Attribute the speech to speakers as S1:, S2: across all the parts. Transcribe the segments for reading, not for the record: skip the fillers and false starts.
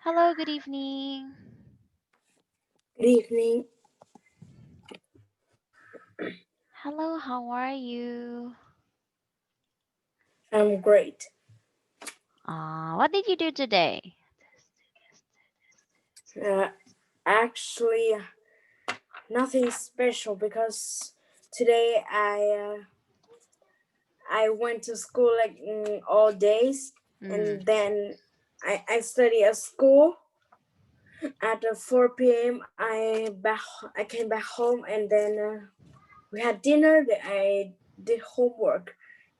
S1: Hello, good evening.
S2: Good evening.
S1: Hello, how are you?
S2: I'm great.
S1: What did you do today?
S2: Uh, Actually, nothing special because today I went to school like all days,
S1: Mm.
S2: and then I study at school. At 4 p.m. I came back home, and then we had dinner. That I did homework,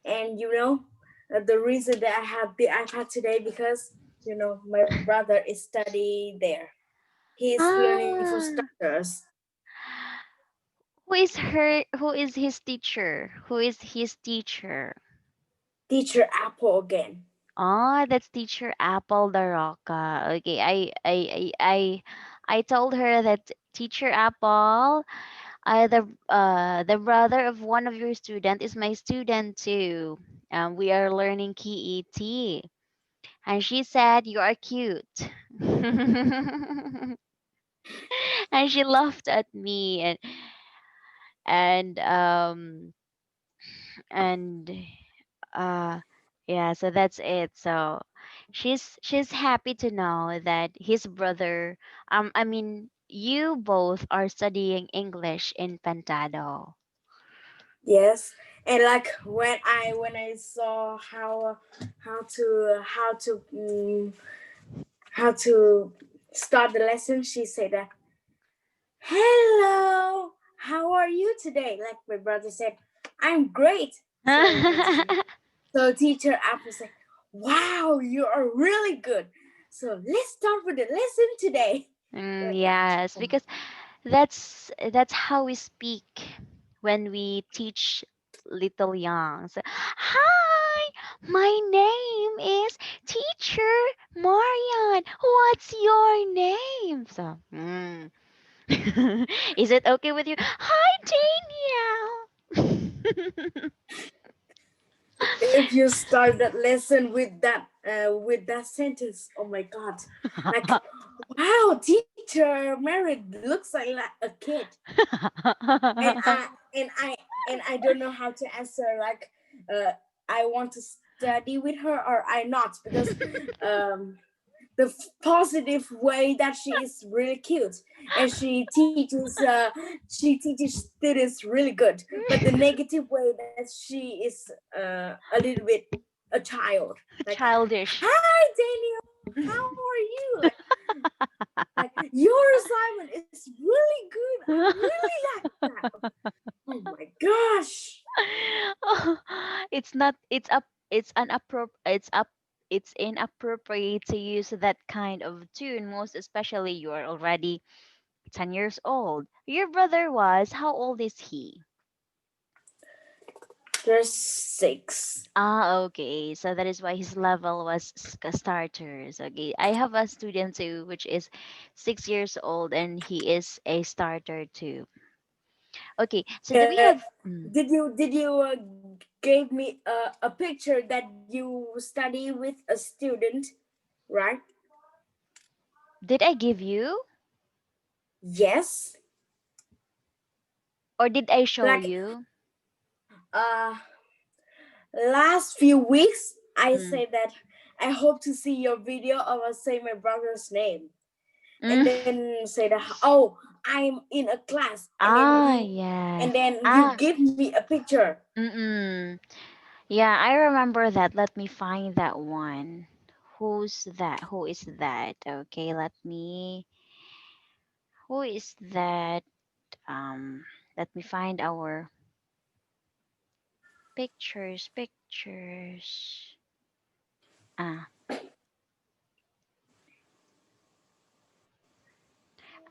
S2: and the reason that I have the iPad today because my brother is studying there. He's learning for
S1: Ah,
S2: starters.
S1: who is his teacher? Who is his teacher?
S2: Teacher Apple again.
S1: Oh, that's teacher Apple the Roca. Okay, I told her that teacher Apple, the brother of one of your student is my student too. We are learning KET. And she said, "You are cute." And she laughed at me and um and uh yeah, so that's it. So she's happy to know that his brother, I mean you both are studying English in Pentado.
S2: Yes, and like when I saw how to start the lesson, she said that, "Hello, how are you today?" Like my brother said, "I'm great." So teacher Apple said, "Wow, you are really good. So let's start with the lesson today." Like that.
S1: Yes, because that's how we speak when we teach little youngs. Hi, my name is Teacher Marian. What's your name? So, is it okay with you? Hi, Danielle.
S2: If you start that lesson with that sentence, oh my god, like, wow, teacher Mary looks like a kid, and I don't know how to answer, like, I want to study with her or I not, because the positive way that she is really cute, and she teaches students really good, but the negative way that she is a little bit a child, like,
S1: Childish.
S2: "Hi Daniel, how are you?" Like, "Your assignment is really good, I really like that." Oh my gosh.
S1: It's not it's up it's it's inappropriate to use that kind of tune, most especially you are already 10 years old. Your brother was, how old is he?
S2: There's six.
S1: Okay, so that is why his level was starters. Okay, I have a student too which is 6 years old and he is a starter too. Okay, so do we
S2: Uh,
S1: have
S2: did you gave me a picture that you study with a student, right?
S1: did I give you
S2: Yes.
S1: or did I show
S2: Like,
S1: you?
S2: uh last few weeks I
S1: Mm.
S2: said that I hope to see your video of us say my brother's name, and
S1: Mm.
S2: then say that, "Oh, I'm in a class," and then
S1: Yes.
S2: you give me a picture.
S1: Mm-mm. Yeah, I remember that. Let me find that one. Who's that? Who is that? Okay, who is that? Um, let me find our pictures.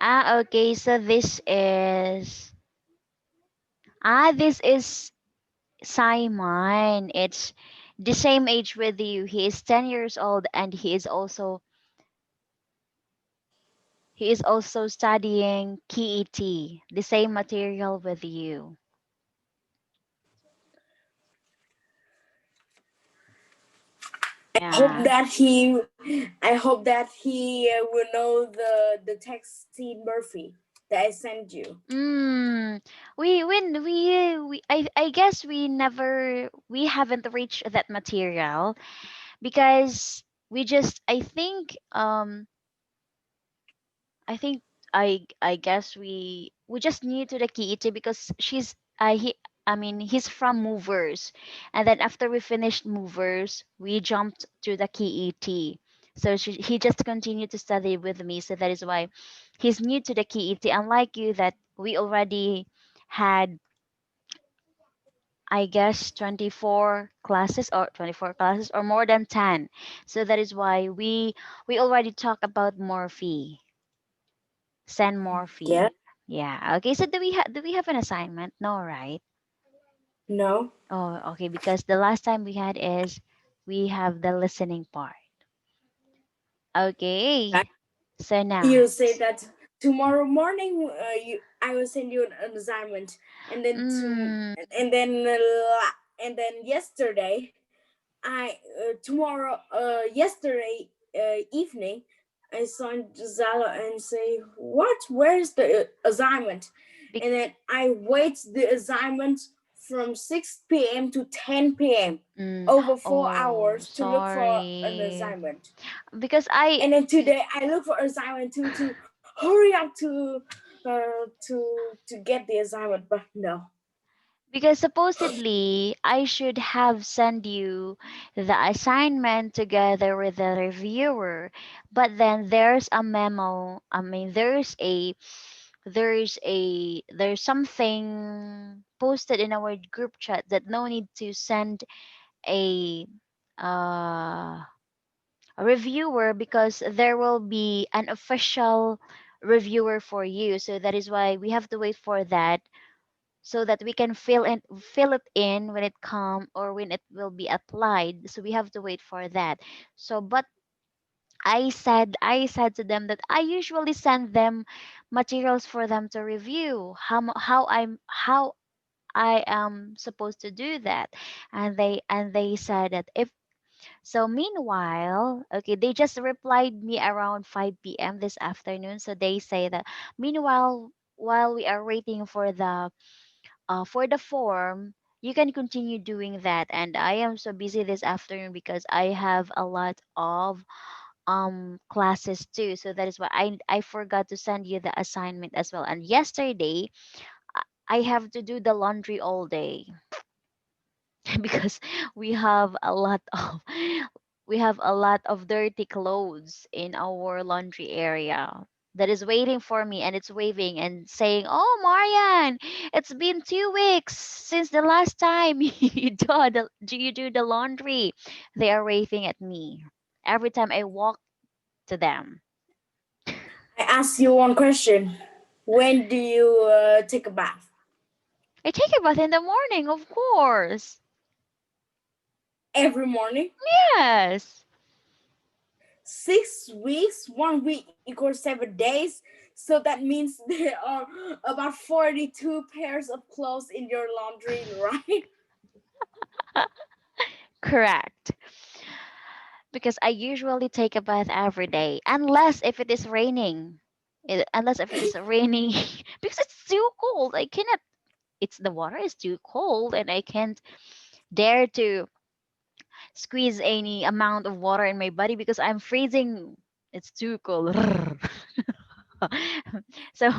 S1: Ah, okay, so this is Simon. It's the same age with you. He is 10 years old and he is also studying KET, the same material with you. Yeah.
S2: I hope that he will know the text scene Murphy that I sent you.
S1: Mm, I guess we haven't reached that material because we just I think I guess we just new to the KET because he's from Movers, and then after we finished Movers we jumped to the KET. So he just continued to study with me, so that is why he's new to the KET. Unlike you, that we already had, I guess, 24 classes or more than 10. So that is why we already talk about Morphe. Send
S2: Yeah.
S1: Morphe. Yeah. Okay. So do we have an assignment? No, right?
S2: No.
S1: Oh, okay. Because the last time we had is we have the listening part. Okay. So now.
S2: You say that tomorrow morning I will send you an assignment, and then
S1: Mm,
S2: and then yesterday I yesterday evening I saw Zala and say, what, where's the assignment?
S1: bec-
S2: And then I wait the assignment from 6 p.m. to 10 p.m.,
S1: mm,
S2: over four
S1: oh,
S2: hours to look for an
S1: sorry.
S2: assignment.
S1: Because I
S2: And then today I look for assignment to hurry up to get the assignment, but no.
S1: Because supposedly I should have sent you the assignment together with the reviewer, but then there's a memo. I mean, there's something posted in our group chat that no need to send a uh a reviewer because there will be an official reviewer for you. So that is why we have to wait for that so that we can fill it in when it come or when it will be applied. So we have to wait for that. So but I said to them that I usually send them materials for them to review. How I am supposed to do that. And they said that if so. Meanwhile, okay, they just replied me around 5 p.m. this afternoon. So they say that meanwhile, while we are waiting for the form, you can continue doing that. And I am so busy this afternoon because I have a lot of classes too. So that is why I forgot to send you the assignment as well. And yesterday, I have to do the laundry all day because we have a lot of we have a lot of dirty clothes in our laundry area that is waiting for me, and it's waving and saying, "Oh, Marian, it's been 2 weeks since the last time you do the laundry." They are waving at me every time I walk to them.
S2: I ask you one question. When do you take a bath?
S1: I take a bath in the morning, of course.
S2: Every morning?
S1: Yes.
S2: 6 weeks, 1 week equals 7 days. So that means there are about 42 pairs of clothes in your laundry, right?
S1: Correct. Because I usually take a bath every day, unless if it is raining. Unless if it is raining, because it's too cold. I cannot. It's the water is too cold, and I can't dare to squeeze any amount of water in my body because I'm freezing. It's too cold. So,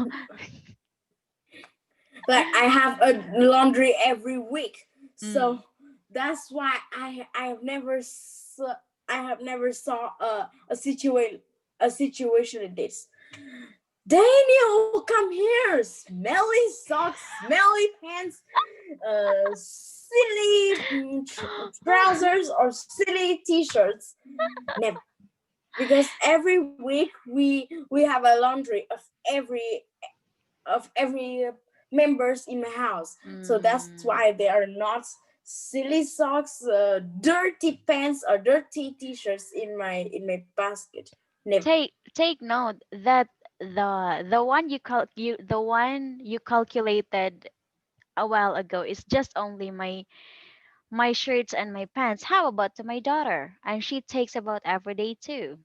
S2: Like I have a laundry every week.
S1: mm,
S2: So that's why I have never saw a situation like this. Daniel, come here! Smelly socks, smelly pants, silly trousers, or silly t-shirts. Never, because every week we have a laundry of every members in my house. So that's
S1: mm,
S2: why they are not silly socks, dirty pants, or dirty t-shirts in my basket. Never.
S1: take note that the one you calculated a while ago is just only my shirts and my pants. How about to my daughter? And she takes about every day too.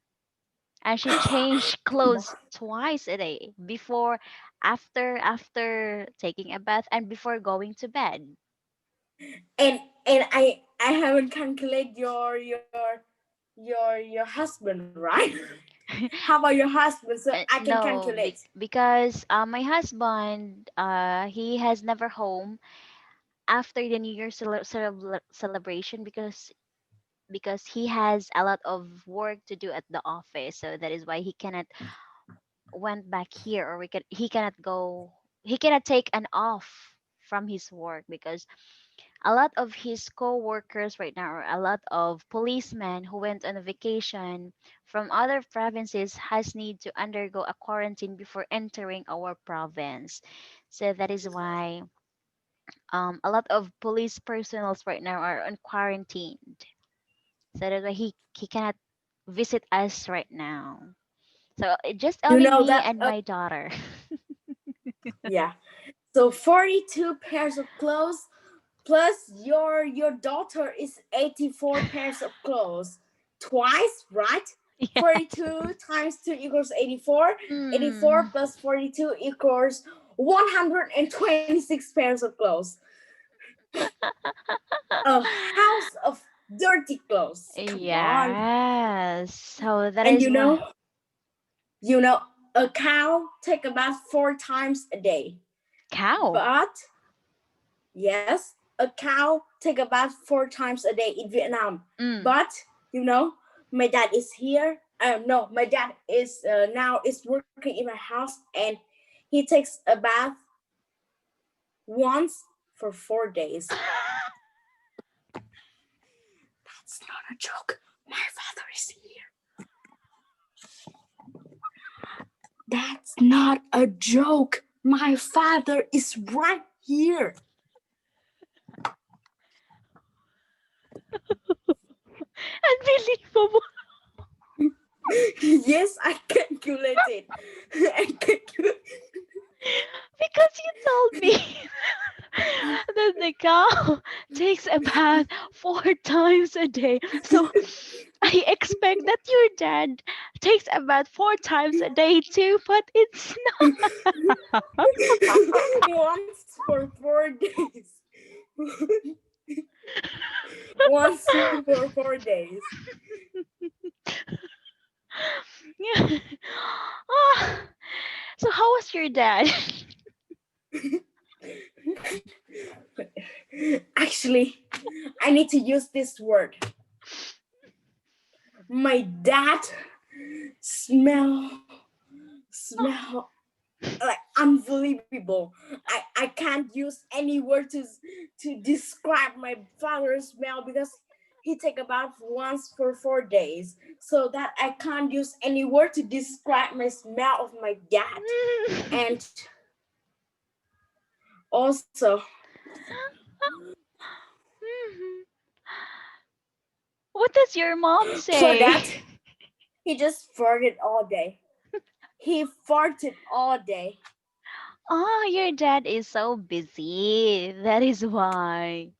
S1: And she changed
S2: Come on.
S1: clothes twice a day, before, after taking a bath, and before going to bed.
S2: And I haven't calculated your husband, right? How about your husband so I can
S1: No,
S2: calculate?
S1: because my husband, he has never home after the New Year celebration, because he has a lot of work to do at the office. So that is why he cannot went back here, or he cannot go, he cannot take an off from his work, because a lot of his co-workers right now, or a lot of policemen who went on a vacation from other provinces, has need to undergo a quarantine before entering our province. So that is why a lot of police personnels right now are on quarantined. So that's why he cannot visit us right now. So just
S2: You
S1: only
S2: know
S1: me
S2: that?
S1: and my daughter.
S2: Yeah. So 42 pairs of clothes plus your daughter is 84 pairs of clothes. Twice, right?
S1: Yes.
S2: 42 times 2 equals 84. 84
S1: Mm.
S2: plus 42 equals 126 pairs of clothes. A house of dirty clothes. Come on.
S1: Yes. So that
S2: And
S1: is why.
S2: you know, a cow take about 4 times a day.
S1: Cow.
S2: But yes, a cow take about 4 times a day in Vietnam.
S1: Mm.
S2: But my dad is here. No, my dad is now is working in my house, and he takes a bath once for 4 days. It's not a joke. My father is here. That's not a joke. My father is right here.
S1: Unbelievable.
S2: Yes, I calculated. I calculated.
S1: Because you told me that the cow takes a bath 4 times a day. So I expect that your dad takes a bath 4 times a day too, but it's not.
S2: Once for 4 days. Once for 4 days.
S1: Yeah. Ah, so how was your dad?
S2: Actually, I need to use this word. My dad smell smell like unbelievable. I can't use any word to describe my father's smell because he take about once for 4 days. So that I can't use any word to describe my smell of my dad. And also
S1: What does your mom
S2: for
S1: say?
S2: that he just farted all day. He farted all day.
S1: Oh, your dad is so busy. That is why.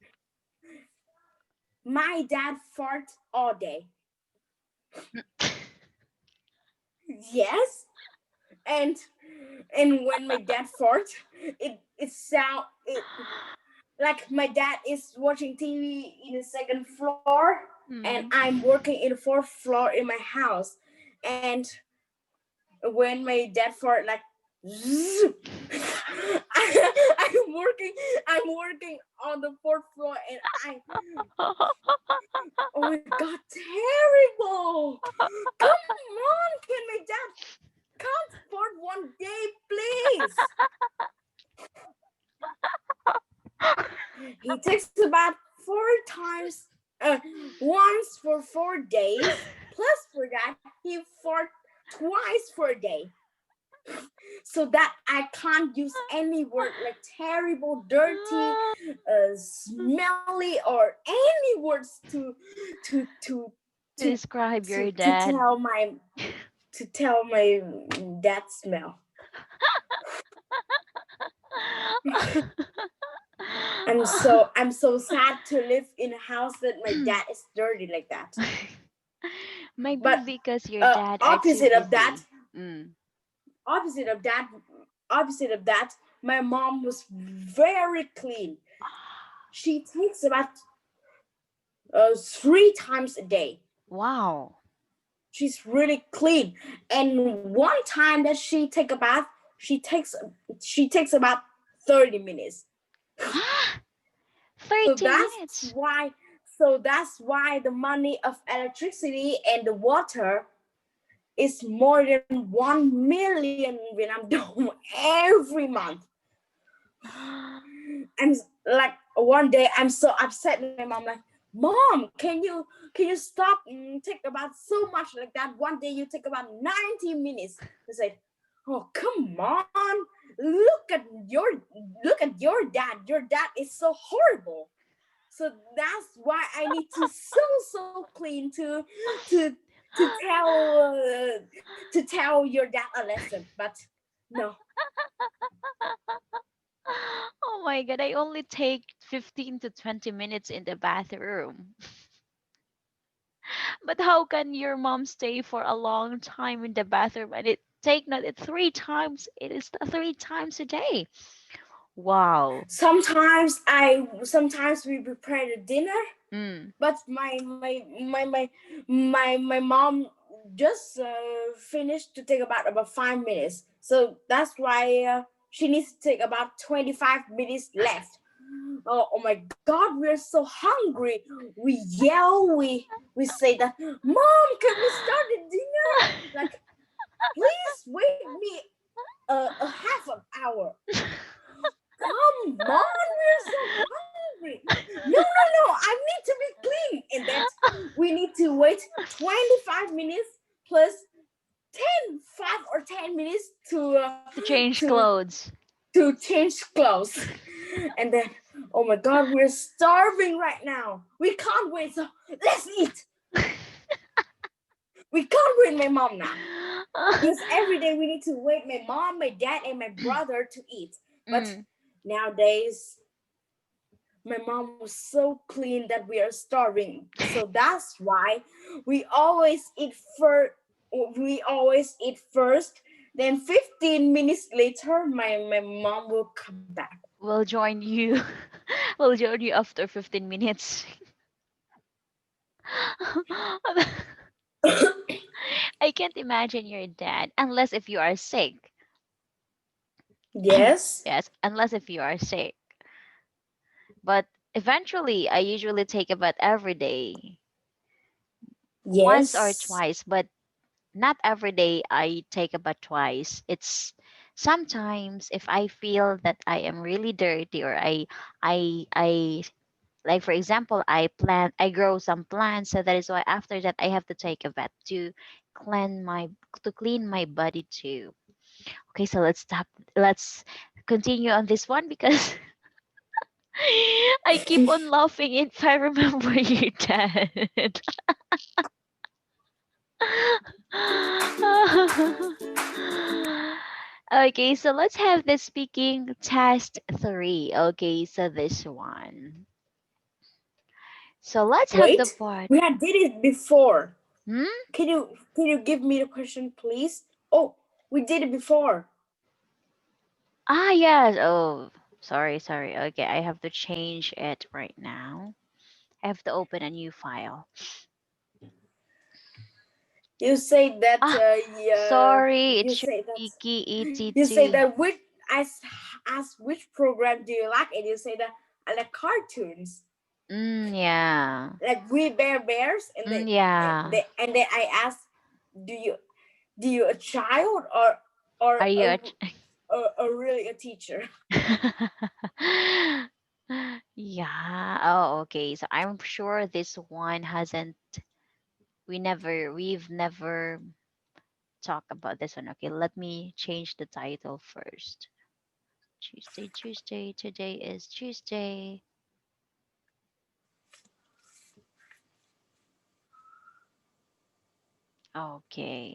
S2: My dad farts all day. Yes, and when my dad farts, it sound it like my dad is watching TV in the second floor, and
S1: Mm.
S2: I'm working in the fourth floor in my house, and when my dad fart like. Zzz, I'm working on the fourth floor and I oh my god terrible. Come on, can my dad can't for one day, please? He takes about 4 times, once for 4 days. Plus, for that, he fought twice for a day. So that I can't use any word like terrible, dirty, smelly, or any words
S1: To
S2: to
S1: describe your
S2: to
S1: dad.
S2: tell my dad smell. I'm so sad to live in a house that my dad is dirty like that.
S1: Maybe
S2: But
S1: because your dad are too
S2: opposite of that,
S1: busy. Mm.
S2: opposite of that, opposite of that, my mom was very clean. She takes about 3 times a day.
S1: Wow.
S2: She's really clean. And one time that she take a bath, she takes she takes about 30 minutes. So
S1: 30
S2: that's
S1: minutes.
S2: why so that's why the money of electricity and the water is more than 1 million when I'm done every month. And like one day I'm so upset with my mom, like, Mom, can you stop take about so much like that? One day you take about 90 minutes. I said, oh come on, look at your look at your dad. Your dad is so horrible. So that's why I need to so clean to to tell your dad a lesson. But no,
S1: Oh my god, I only take 15 to 20 minutes in the bathroom. But how can your mom stay for a long time in the bathroom and it take not it 3 times? It is 3 times a day. Wow.
S2: sometimes we prepare the dinner,
S1: Mm.
S2: but my mom just finished to take about 5 minutes. So that's why she needs to take about 25 minutes left. Oh my God, we're so hungry. We yell, we say that, Mom, can we start the dinner? Like, please wait me a half an hour. Come on, we're so hungry. No, I need to be clean. And that we need to wait 25 minutes plus 5 or 10 minutes
S1: To change
S2: to
S1: clothes.
S2: change clothes. And then, oh my God, we're starving right now. We can't wait. So let's eat. We can't wait my mom now. Because every day we need to wait my mom, my dad, and my brother to eat. But
S1: Mm.
S2: nowadays, my mom was so clean that we are starving. So that's why we always eat first. We always eat first. Then 15 minutes later, my mom will come back.
S1: We'll join you. We'll join you after 15 minutes. I can't imagine your dad unless if you are sick.
S2: Yes.
S1: Yes, unless if you are sick. But eventually, I usually take a bath every day, once or
S2: Yes.
S1: twice, but not every day I take a bath twice. It's sometimes if I feel that I am really dirty or I like for example I grow some plants, so that is why after that I have to take a bath to clean my body too. Okay, so let's continue on this one because I keep on laughing if I remember your dad. Okay, so let's have the speaking test three. Okay, so this one. So let's have the
S2: Wait,
S1: part.
S2: we had did it before.
S1: Hmm?
S2: Can you give me the question, please? Oh, we did it before.
S1: Ah, yes. Oh, sorry. Okay, I have to change it right now. I have to open a new file.
S2: You say that
S1: Ah, sorry. It
S2: you
S1: should
S2: say that
S1: be KET
S2: you say
S1: two.
S2: that which I ask which program do you like, and you say that I like cartoons,
S1: Yeah.
S2: like We Bear Bears, and
S1: Yeah.
S2: then I ask, do you a child or
S1: Are you a
S2: really a teacher?
S1: Yeah. Oh, okay. So I'm sure this one hasn't we've never talked about this one. Okay, let me change the title first. Tuesday. Today is Tuesday. Okay.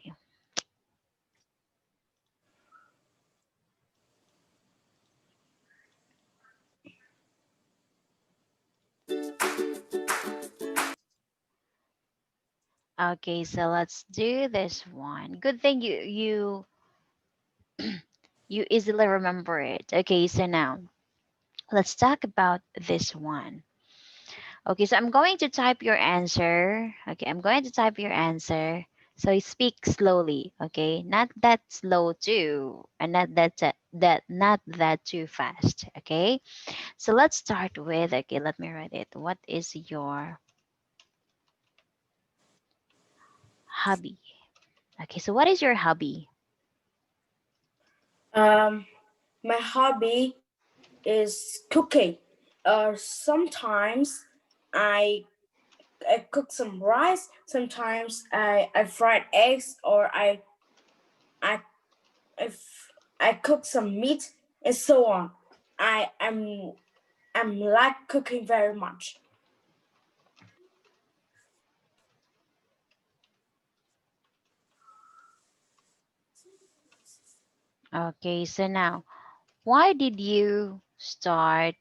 S1: Okay, so let's do this one. Good thing you easily remember it. Okay, so now let's talk about this one. Okay, so I'm going to type your answer. Okay, I'm going to type your answer. So you speak slowly, okay? Not that slow too, and not that too fast, okay? So let's start with, okay, let me write it. What is your hobby? Okay, so what is your hobby?
S2: Um, my hobby is cooking. Sometimes I I cook some rice. Sometimes I fried eggs, or I I cook some meat, and so on. I'm like cooking very much.
S1: Okay, so now, why did you start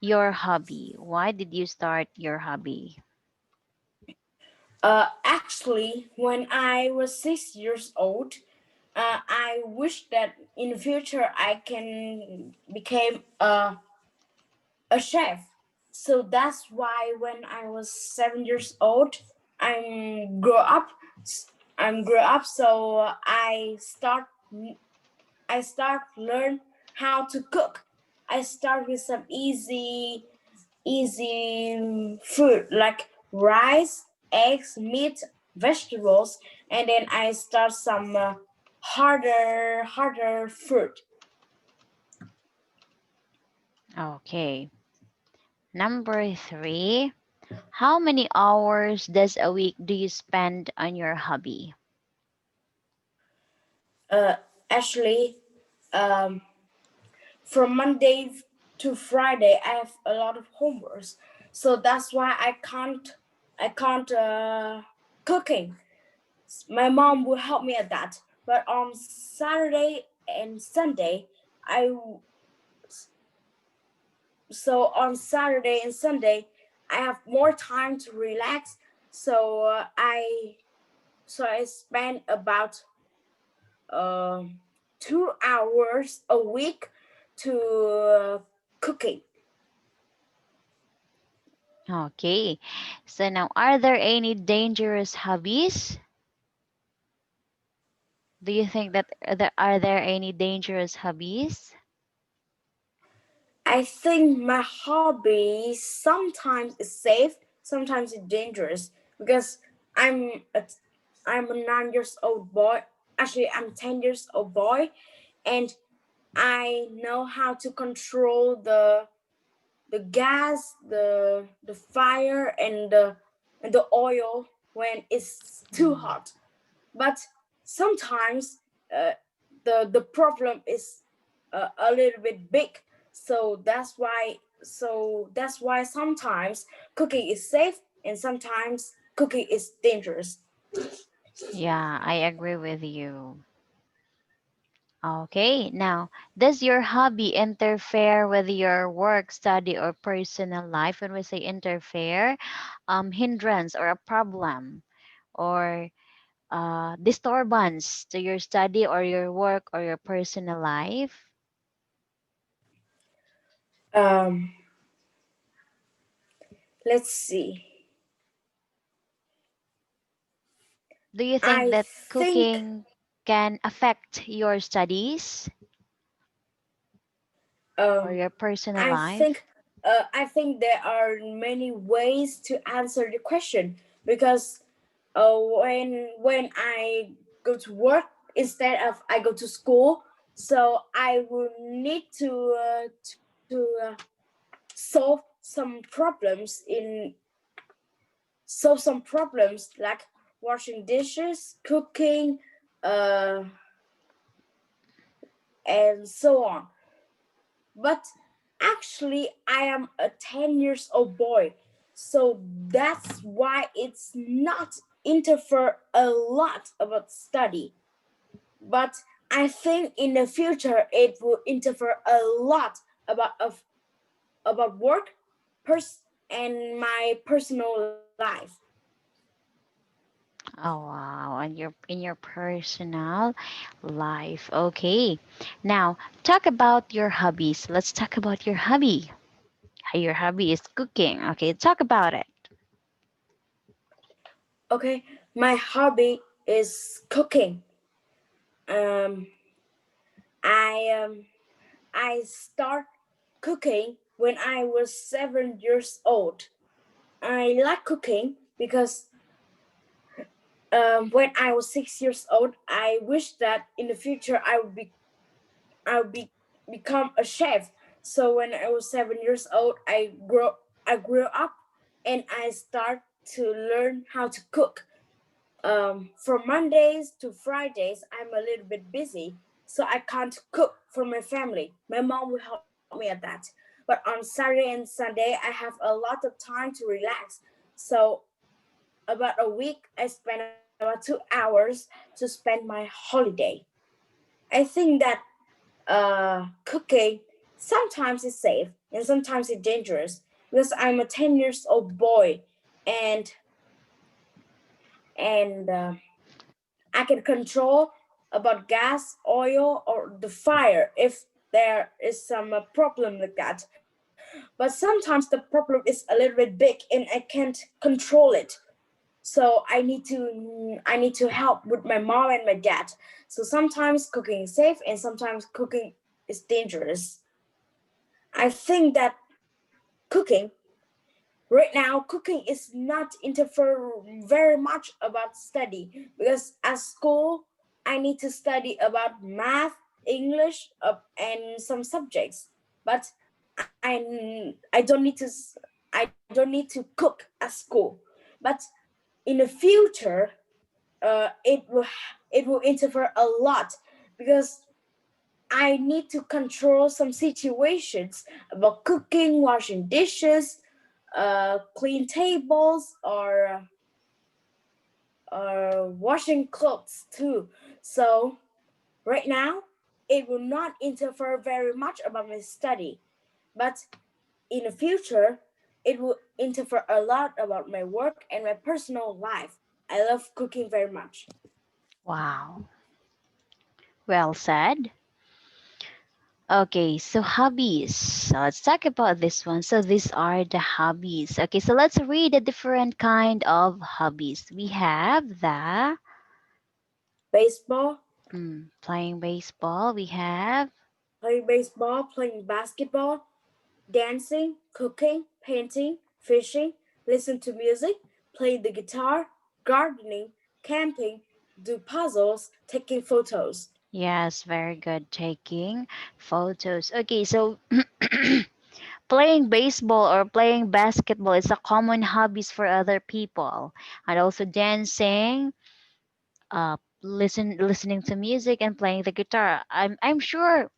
S1: your hobby? Why did you start your hobby?
S2: Actually, when I was 6 years old, I wish that in the future I can become a chef. So that's why when I was 7 years old, I'm grow up. I'm grow up. So I start learn how to cook. I start with some easy food like rice, eggs, meat, vegetables, and then I start some harder food.
S1: Okay. Number three, how many hours does a week do you spend on your hobby?
S2: Uh, Actually, um, from Monday to Friday, I have a lot of homeworks, so that's why I can't cooking. My mom will help me at that, but on Saturday and Sunday, I so on Saturday and Sunday, I have more time to relax. So I spend about 2 hours a week to cooking.
S1: Okay. So now, are there any dangerous hobbies? Do you think that are there any dangerous hobbies?
S2: I think my hobby sometimes is safe, sometimes it's dangerous because I'm a, I'm a 9 years old boy. Actually, I'm 10 years old boy, and I know how to control the gas, the fire, and the oil when it's too
S1: Mm.
S2: hot. But sometimes uh, the problem is a little bit big. So that's why sometimes cooking is safe and sometimes cooking is dangerous.
S1: Yeah, I agree with you. Okay, now, does your hobby interfere with your work, study, or personal life? When we say interfere, hindrance or a problem or disturbance to your study or your work or your personal life?
S2: Um, let's see.
S1: Do you think
S2: I
S1: that
S2: think
S1: cooking can affect your studies or
S2: um,
S1: your personal
S2: I
S1: life?
S2: think I think there are many ways to answer the question because when I go to work instead of I go to school, so I will need to solve some problems like washing dishes, cooking, uh, and so on. But actually I am a 10 years old boy, so that's why it's not interfere a lot about study. But I think in the future it will interfere a lot about work and my personal life.
S1: Oh wow, and your in your personal life. Okay. Now, talk about your hobbies. Let's talk about your hobby. Your hobby is cooking. Okay, talk about it.
S2: Okay, my hobby is cooking. Um, I um, I start cooking when I was 7 years old. I like cooking because when I was 6 years old, I wish that in the future I would be become a chef. So when I was 7 years old, I grew up and I start to learn how to cook. From Mondays to Fridays, I'm a little bit busy, so I can't cook for my family. My mom will help me at that. But on Saturday and Sunday, I have a lot of time to relax. So about a week, I spend about 2 hours to spend my holiday. I think that cooking sometimes is safe and sometimes it's dangerous because I'm a 10 years old boy and and I can control about gas, oil, or the fire if there is some problem like that. But sometimes the problem is a little bit big and I can't control it. So I need to help with my mom and my dad. So sometimes cooking is safe and sometimes cooking is dangerous. I think that cooking right now cooking is not interfere very much about study because at school I need to study about math, English, and some subjects. But I don't need to I don't need to cook at school. But in the future, it will interfere a lot because I need to control some situations about cooking, washing dishes, clean tables, or washing clothes too. So right now, it will not interfere very much about my study, but in the future, it will interfere a lot about my work and my personal life. I love cooking very much.
S1: Wow. Well said. Okay, so hobbies. So let's talk about this one. So these are the hobbies. Okay, so let's read the different kind of hobbies. We have the
S2: Baseball,
S1: playing baseball. We have
S2: playing baseball, playing basketball, dancing, cooking, painting, fishing, listen to music, play the guitar, gardening, camping, do puzzles, taking photos.
S1: yes, very good taking photos. Okay, so playing baseball or playing basketball is a common hobbies for other people, and also dancing, listening to music and playing the guitar. I'm sure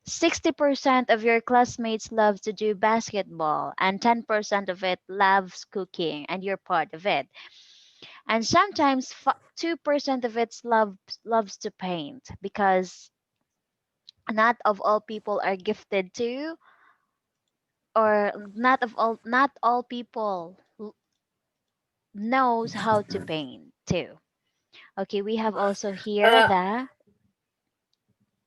S1: 60% of your classmates love to do basketball and 10% of it loves cooking and you're part of it. And sometimes 2% of it loves to paint because not of all people are gifted to, or not all people knows how to paint too. Okay, we have also here
S2: Uh,
S1: the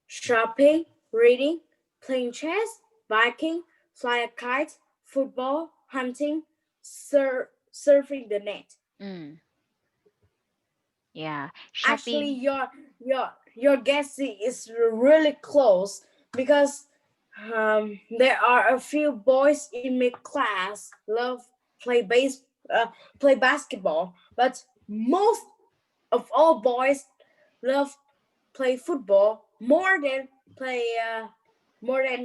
S2: Shopping, reading, playing chess, biking, fly a kite, football, hunting, surfing the net.
S1: mm, yeah,
S2: Actually,
S1: shopping.
S2: your guessing is really close because there are a few boys in my class love play base play basketball, but most of all boys love play football more than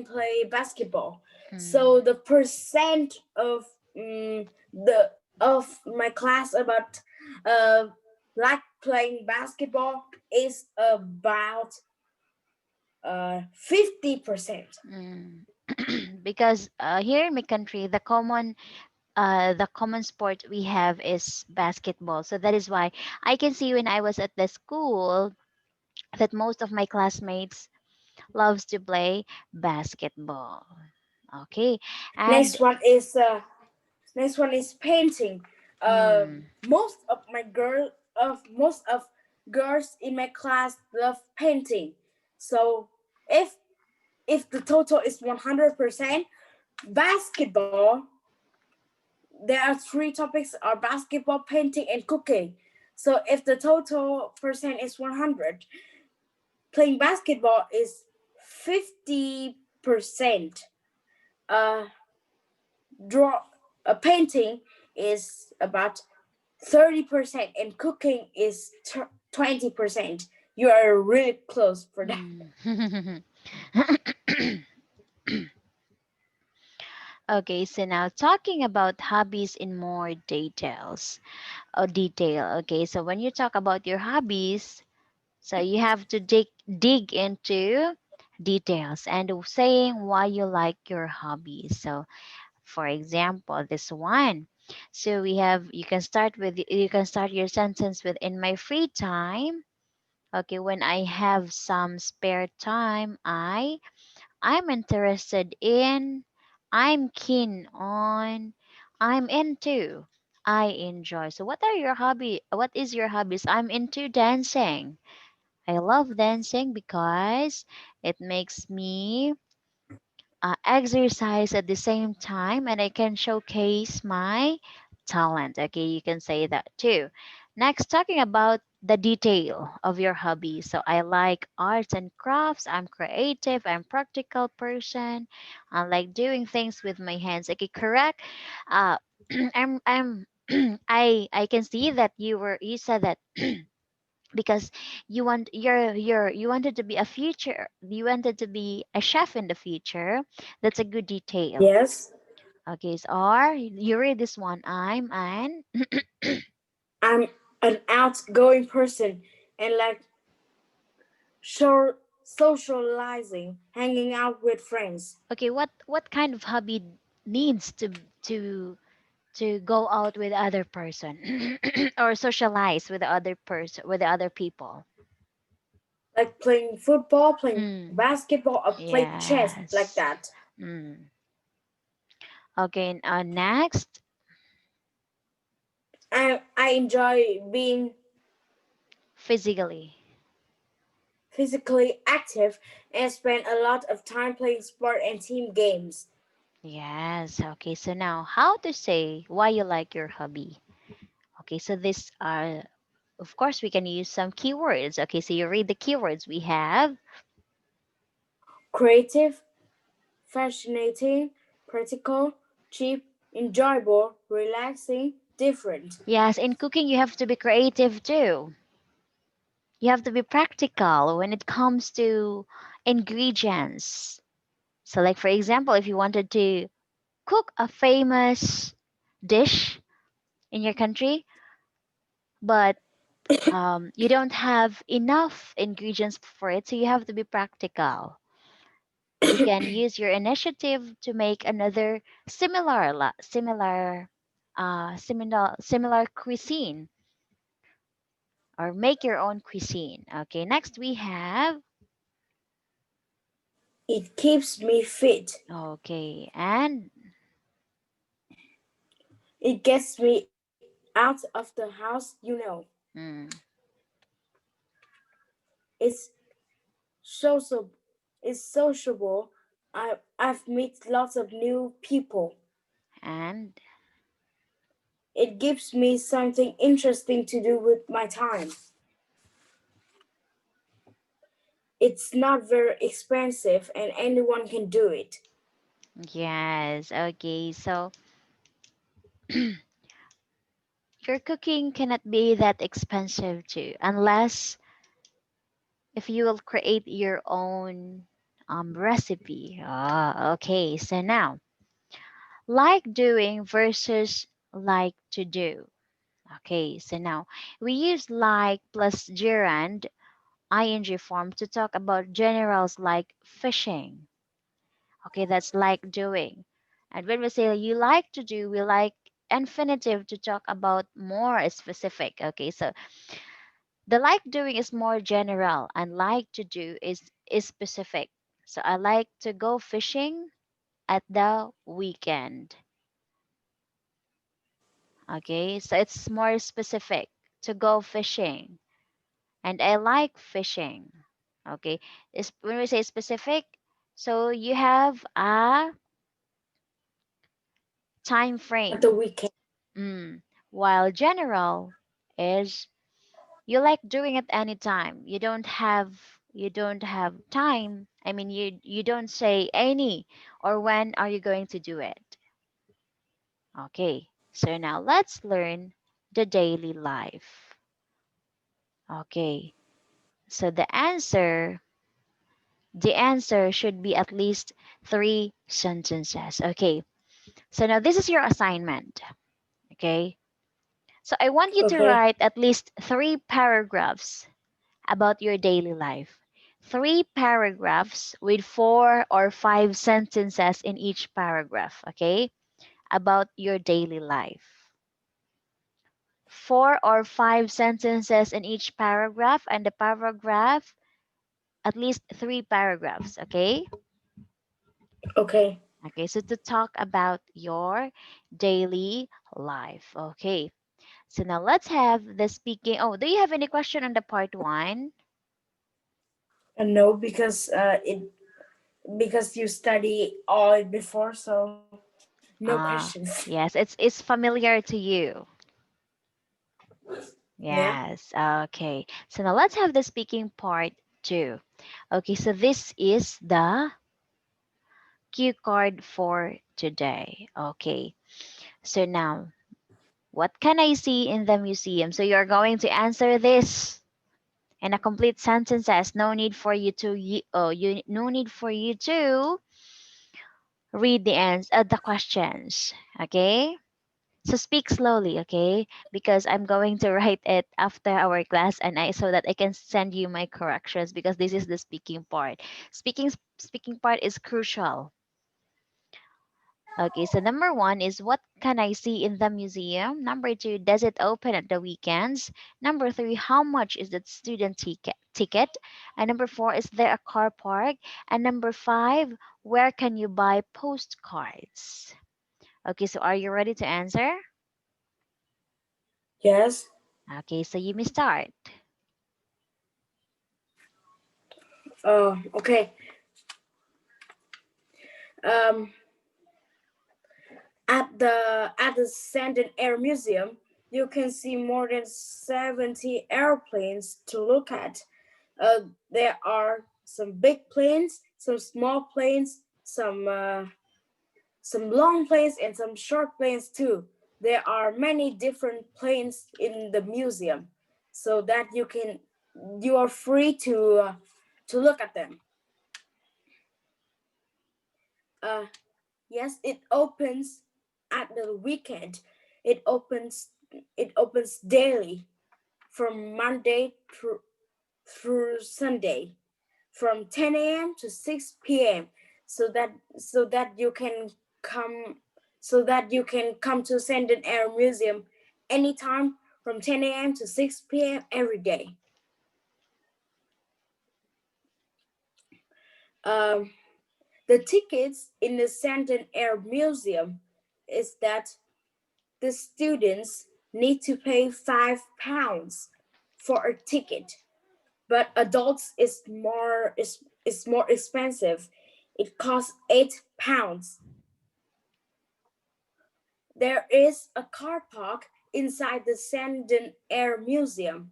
S2: play basketball.
S1: Mm,
S2: So the percent of the of my class about uh, like playing basketball is about 50%.
S1: mm. Because here in my country, the common sport we have is basketball. So that is why I can see when I was at the school that most of my classmates loves to play basketball. Okay. And
S2: Next one is next one is painting.
S1: Mm.
S2: Most of most of girls in my class love painting. So if the total is 100%, basketball, there are three topics are basketball, painting, and cooking. So if the total percent is 100, playing basketball is 50%. Uh, draw painting is about 30%, and cooking is 20%. You are really close for that.
S1: Mm. Okay, so now talking about hobbies in more detail. Okay, so when you talk about your hobbies, so you have to dig into details and saying why you like your hobbies. So for example, this one. So we have you can start your sentence with in my free time. Okay, when I have some spare time, I'm interested in, I'm keen on, I'm into, I enjoy. So what is your hobbies? I'm into dancing. I love dancing because it makes me exercise at the same time and I can showcase my talent. Okay, you can say that too. Next, talking about the detail of your hobby. So I like arts and crafts. I'm creative. I'm practical person. I like doing things with my hands. Okay, correct. Uh, I'm I can see that you said that because you wanted to be a future, you wanted to be a chef in the future. That's a good detail.
S2: Yes,
S1: Okay, so or you read this one, I'm an
S2: I'm an outgoing person and like socializing, hanging out with friends.
S1: okay, what kind of hobby needs to to go out with other person or socialize with the other person, with the other people?
S2: Like playing football, playing
S1: Mm,
S2: basketball, or play chess like
S1: yes.
S2: that.
S1: Mm. Okay, next.
S2: I enjoy being
S1: Physically.
S2: physically active and spend a lot of time playing sport and team games.
S1: Yes. Okay. So now, how to say why you like your hobby? Okay. So this are, of course, we can use some keywords. Okay. So you read the keywords we have.
S2: Creative, fascinating, practical, cheap, enjoyable, relaxing, different.
S1: Yes. In cooking, you have to be creative too. You have to be practical when it comes to ingredients. So, like for example, if you wanted to cook a famous dish in your country, but you don't have enough ingredients for it, so you have to be practical. You can use your initiative to make another similar cuisine or make your own cuisine. Okay, next we have,
S2: It keeps me fit.
S1: okay, and
S2: It gets me out of the house.
S1: mm,
S2: It's social. It's sociable. I've met lots of new people.
S1: and
S2: It gives me something interesting to do with my time. It's not very expensive and anyone can do it.
S1: yes, okay, so your cooking cannot be that expensive too, unless if you will create your own recipe. Ah, okay, so now like doing versus like to do. Okay, so now we use like plus gerund ing form to talk about generals like fishing. Okay, that's like doing. And when we say you like to do, we like infinitive to talk about more specific. Okay, so the like doing is more general and like to do is specific. So I like to go fishing at the weekend. Okay, so it's more specific to go fishing. And I like fishing. Okay, when we say specific, so you have a time
S2: At the
S1: frame.
S2: weekend.
S1: Mm. While general is you like doing it anytime. You don't have time. I mean you don't say any or when are you going to do it. Okay. So now let's learn the daily life. Okay. So the answer should be at least 3 sentences. Okay. So now this is your assignment. Okay. So I want you to
S2: Okay.
S1: write at least 3 paragraphs about your daily life. 3 paragraphs with 4 or 5 sentences in each paragraph, okay? About your daily life. 4 or 5 sentences in each paragraph, and the paragraph, at least 3 paragraphs, okay?
S2: Okay.
S1: Okay, so to talk about your daily life, okay? So now let's have the speaking. Oh, do you have any question on the part one?
S2: And no, because you study all it before, so no questions.
S1: Yes, it's familiar to you.
S2: Yeah.
S1: Yes. Okay. So now let's have the speaking part two. Okay, so this is the cue card for today. Okay. So now, what can I see in the museum? So you're going to answer this in a complete sentences. No need for you to no need for you to read the questions. Okay? So speak slowly, okay? Because I'm going to write it after our class and I so that I can send you my corrections because this is the speaking part. Speaking part is crucial. Okay, so number one is what can I see in the museum? Number two, does it open at the weekends? Number three, how much is the student ticket? And number four, is there a car park? And number five, where can you buy postcards? Okay, so are you ready to answer?
S2: Yes.
S1: Okay, so you may start.
S2: Okay. Um, at the Sand and Air Museum, you can see more than 70 airplanes to look at. There are some big planes, some small planes, some long planes, and some short planes too. There are many different planes in the museum, so that you are free to look at them. Uh, yes, it opens at the weekend. It opens it opens daily from Monday through Sunday from 10 a.m. to 6 p.m. so that you can come to Sandon Air Museum anytime from 10 a.m. to 6 p.m. every day. Um, the tickets in the Sandon Air Museum is that the students need to pay £5 for a ticket, but adults is more expensive. It costs £8. There is a car park inside the Sandon Air Museum.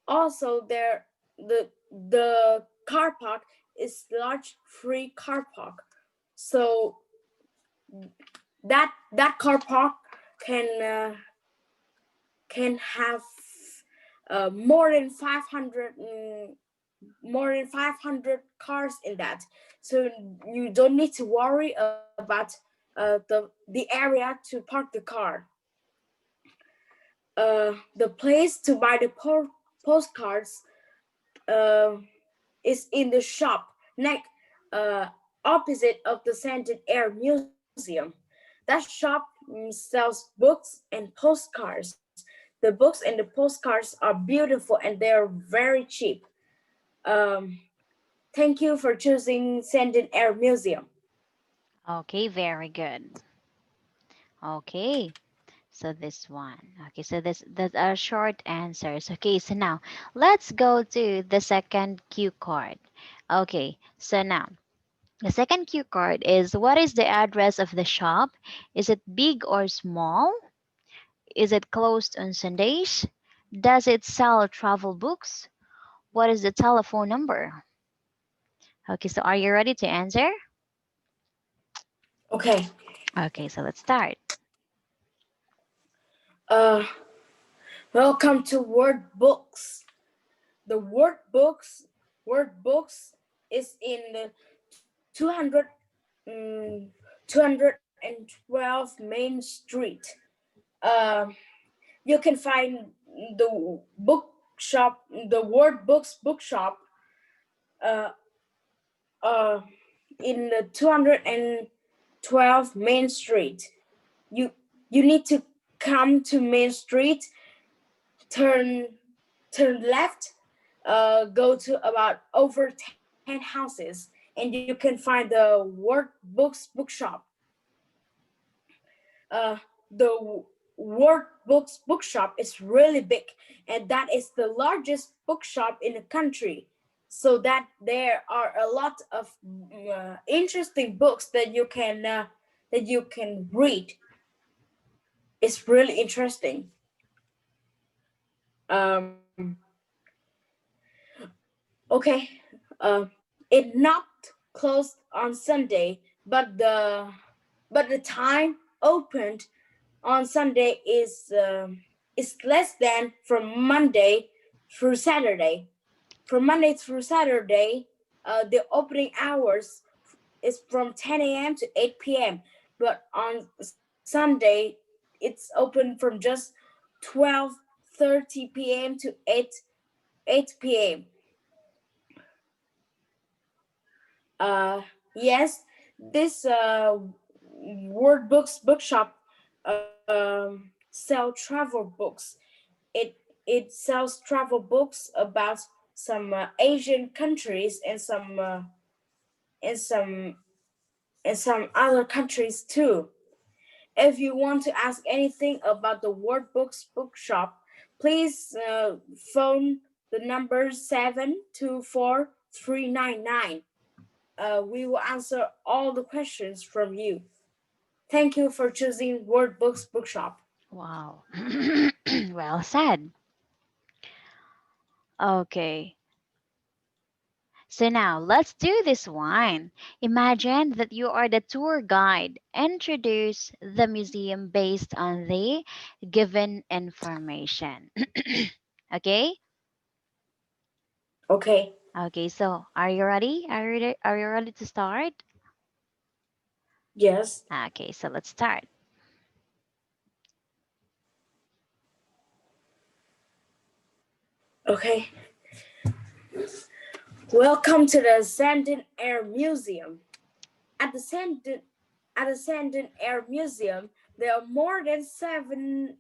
S2: Also, the car park is large free car park. So that car park can can have more than 500 cars in that. So you don't need to worry about the area to park the car. The place to buy the postcards uh, is in the shop next uh, opposite of the Sanded Air Museum. That shop sells books and postcards. The books and the postcards are beautiful and they're very cheap. Um, Thank you for choosing Sanded Air Museum.
S1: Okay, very good. Okay. So this one. Okay, so this that's our short answers. Okay, so now let's go to the second cue card. Okay, so now the second cue card is, what is the address of the shop? Is it big or small? Is it closed on Sundays? Does it sell travel books? What is the telephone number? Okay, so are you ready to answer?
S2: Okay.
S1: Okay, so let's start.
S2: Uh, Welcome to Word Books. The Word Books is in the 200, um, 212 Main Street. Um, you can find the bookshop, the Word Books bookshop, uh, uh, in the 212 Main Street. You you need to come to Main Street, turn turn left, go to about over 10 houses, and you can find the Word Books bookshop. Uh, the Word Books bookshop is really big, and that is the largest bookshop in the country. So that there are a lot of interesting books that you can read. It's really interesting. Um, okay, it not closed on Sunday, but the time opened on Sunday is less than from Monday through Saturday. From Monday through Saturday, the opening hours is from 10 a.m. to 8 p.m. But on Sunday, it's open from just 12:30 p.m. to 8 p.m. Yes, this Word Books bookshop sell travel books. It sells travel books about some Asian countries and and some some other countries too. If you want to ask anything about the Word Books bookshop, please phone the number 724399. We will answer all the questions from you. Thank you for choosing Word Books Bookshop.
S1: Wow. Well said. Okay. So now let's do this one. Imagine that you are the tour guide. Introduce the museum based on the given information. Okay?
S2: Okay.
S1: Okay, so are you ready? Are you ready to start?
S2: Yes.
S1: Okay, so let's start.
S2: Okay. Welcome to the Sandton Air Museum. At the Sandton at the Sandton Air Museum, there are more than 70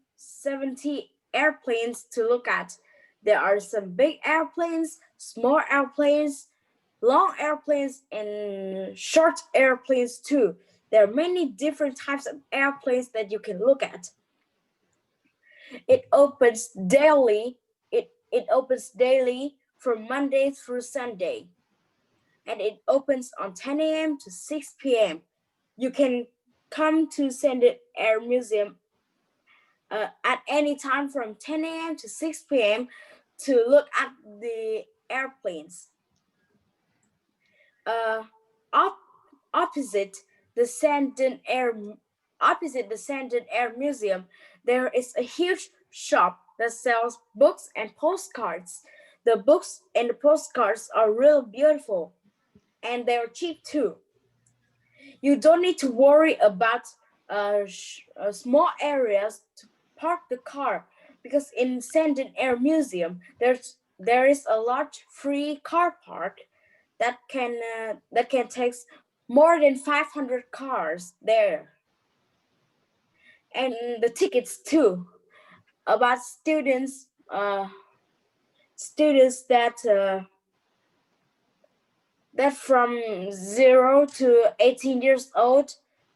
S2: airplanes to look at. There are some big airplanes, small airplanes, long airplanes, and short airplanes too. There are many different types of airplanes that you can look at. It opens daily. It opens daily from Monday through Sunday, and it opens on 10 a.m. to 6 p.m. You can come to Sanded Air Museum at any time from 10 a.m. to 6 p.m. to look at the airplanes. Uh, op- opposite the Sandton Air Opposite the Sandton Air Museum, there is a huge shop that sells books and postcards. The books and the postcards are real beautiful, and they're cheap too. You don't need to worry about small areas to park the car, because in Sandton Air Museum there is a large free car park that can take more than 500 cars there, and the tickets too about students that from 0 to 18 years old.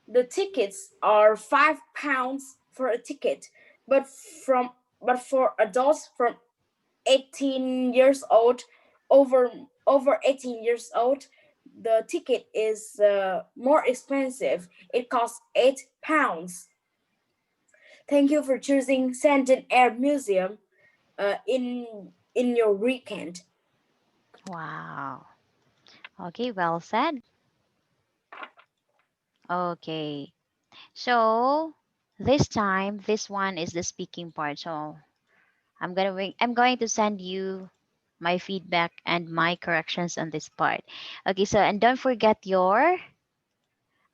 S2: The tickets are £5 for a ticket, but from but for adults from 18 years old, over 18 years old, the ticket is more expensive. It costs £8. Thank you for choosing Sandton Air Museum in your weekend.
S1: Wow. Okay, well said. Okay. So this time, this one is the speaking part. So I'm going to send you my feedback and my corrections on this part. Okay, so and don't forget your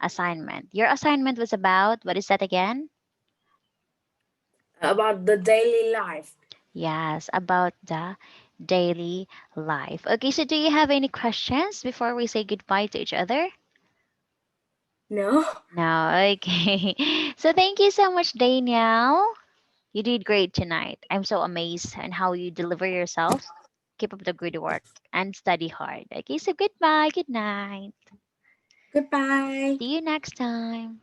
S1: assignment. Your assignment was about what is that again?
S2: About the daily life.
S1: Yes, about the daily life. Okay, so do you have any questions before we say goodbye to each other?
S2: No?
S1: No, okay. So thank you so much, Danielle. You did great tonight. I'm so amazed on how you deliver yourself. Keep up the good work and study hard. Okay, so goodbye, good night.
S2: Goodbye.
S1: See you next time.